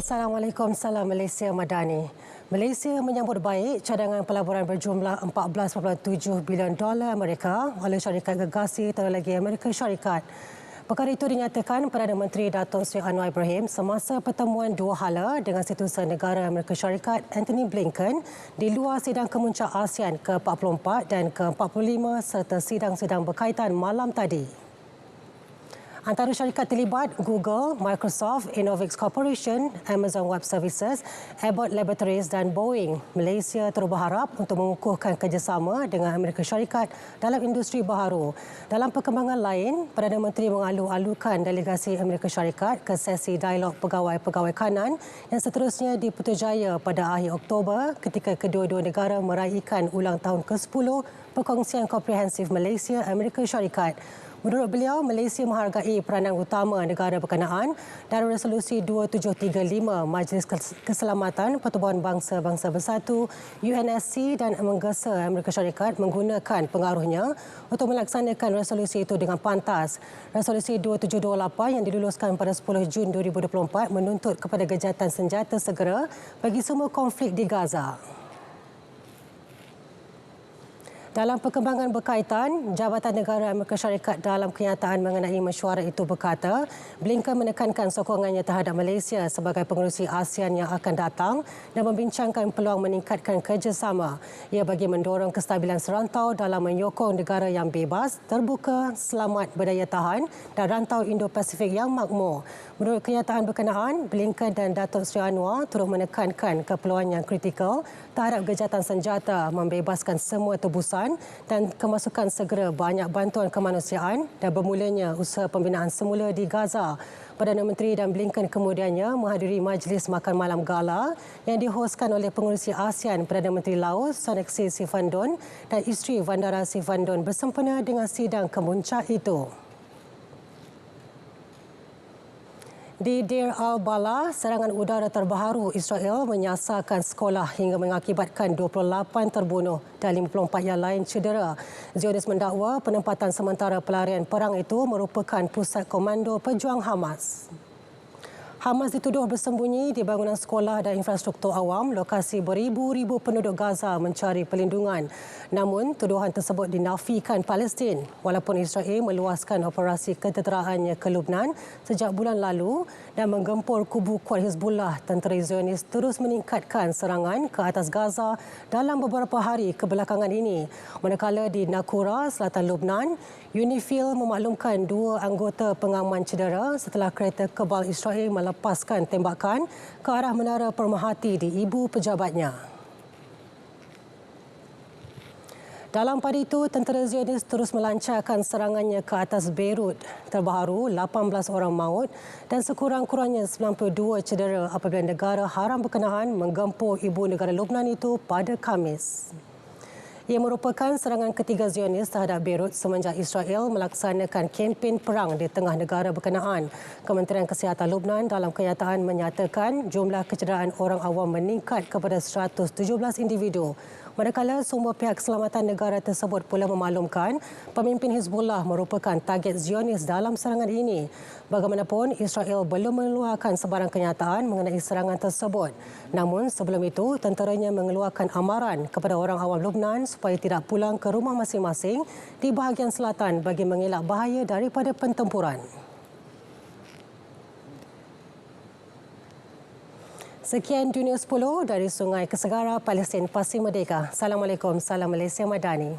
Assalamualaikum, salam Malaysia Madani. Malaysia menyambut baik cadangan pelaburan berjumlah 14.7 bilion dolar Amerika oleh syarikat gegasi teknologi Amerika Syarikat. Perkara itu dinyatakan Perdana Menteri Datuk Seri Anwar Ibrahim semasa pertemuan dua hala dengan Setiausaha Negara Amerika Syarikat Antony Blinken di luar sidang kemuncak ASEAN ke-44 dan ke-45 serta sidang-sidang berkaitan malam tadi. Antara syarikat terlibat Google, Microsoft, Innovix Corporation, Amazon Web Services, Abbott Laboratories dan Boeing. Malaysia terus berharap untuk mengukuhkan kerjasama dengan Amerika Syarikat dalam industri baharu. Dalam perkembangan lain, Perdana Menteri mengalu-alukan delegasi Amerika Syarikat ke sesi dialog pegawai-pegawai kanan yang seterusnya di Putrajaya pada akhir Oktober ketika kedua-dua negara meraihkan ulang tahun ke-10 Perkongsian Komprehensif Malaysia-Amerika Syarikat. Menurut beliau, Malaysia menghargai peranan utama negara berkenaan dalam Resolusi 2735 Majlis Keselamatan Pertubuhan Bangsa-Bangsa Bersatu UNSC dan menggesa Amerika Syarikat menggunakan pengaruhnya untuk melaksanakan resolusi itu dengan pantas. Resolusi 2728 yang diluluskan pada 10 Jun 2024 menuntut kepada gejatan senjata segera bagi semua konflik di Gaza. Dalam perkembangan berkaitan, Jabatan Negara Amerika Syarikat dalam kenyataan mengenai mesyuarat itu berkata, Blinken menekankan sokongannya terhadap Malaysia sebagai pengerusi ASEAN yang akan datang dan membincangkan peluang meningkatkan kerjasama. Ia bagi mendorong kestabilan serantau dalam menyokong negara yang bebas, terbuka, selamat, berdaya tahan dan rantau Indo-Pasifik yang makmur. Menurut kenyataan berkenaan, Blinken dan Datuk Seri Anwar turut menekankan keperluan yang kritikal terhadap gejatan senjata membebaskan semua tebusan dan kemasukan segera banyak bantuan kemanusiaan dan bermulanya usaha pembinaan semula di Gaza. Perdana Menteri dan Blinken kemudiannya menghadiri majlis makan malam gala yang dihoskan oleh pengerusi ASEAN Perdana Menteri Laos Sonexay Sifandon dan isteri Vandara Sifandon bersempena dengan sidang kemuncak itu. Di Deir al-Balah, serangan udara terbaru Israel menyasarkan sekolah hingga mengakibatkan 28 terbunuh dan 54 yang lain cedera. Zionis mendakwa penempatan sementara pelarian perang itu merupakan pusat komando pejuang Hamas. Hamas dituduh bersembunyi di bangunan sekolah dan infrastruktur awam lokasi beribu-ribu penduduk Gaza mencari perlindungan. Namun, tuduhan tersebut dinafikan Palestin walaupun Israel meluaskan operasi ketenteraannya ke Lebanon sejak bulan lalu dan menggempur kubu kuat Hizbullah. Tentera Zionis terus meningkatkan serangan ke atas Gaza dalam beberapa hari kebelakangan ini. Manakala di Nakura, selatan Lebanon, UNIFIL memaklumkan dua anggota pengaman cedera setelah kereta kebal Israel melepaskan tembakan ke arah menara pemerhati di ibu pejabatnya. Dalam pada itu, tentera Zionis terus melancarkan serangannya ke atas Beirut. Terbaru, 18 orang maut dan sekurang-kurangnya 92 cedera apabila negara haram berkenaan menggempur ibu negara Lebanon itu pada Khamis. Ia merupakan serangan ketiga Zionis terhadap Beirut semenjak Israel melaksanakan kempen perang di tengah negara berkenaan. Kementerian Kesihatan Lebanon dalam kenyataan menyatakan jumlah kecederaan orang awam meningkat kepada 117 individu. Manakala semua pihak keselamatan negara tersebut pula memaklumkan pemimpin Hizbullah merupakan target Zionis dalam serangan ini. Bagaimanapun, Israel belum mengeluarkan sebarang kenyataan mengenai serangan tersebut. Namun sebelum itu, tenteranya mengeluarkan amaran kepada orang awam Lebanon supaya tidak pulang ke rumah masing-masing di bahagian selatan bagi mengelak bahaya daripada pertempuran. Sekian Dunia 10 dari Sungai Kesegara, Palestin, Pasir Merdeka. Assalamualaikum, salam Malaysia Madani.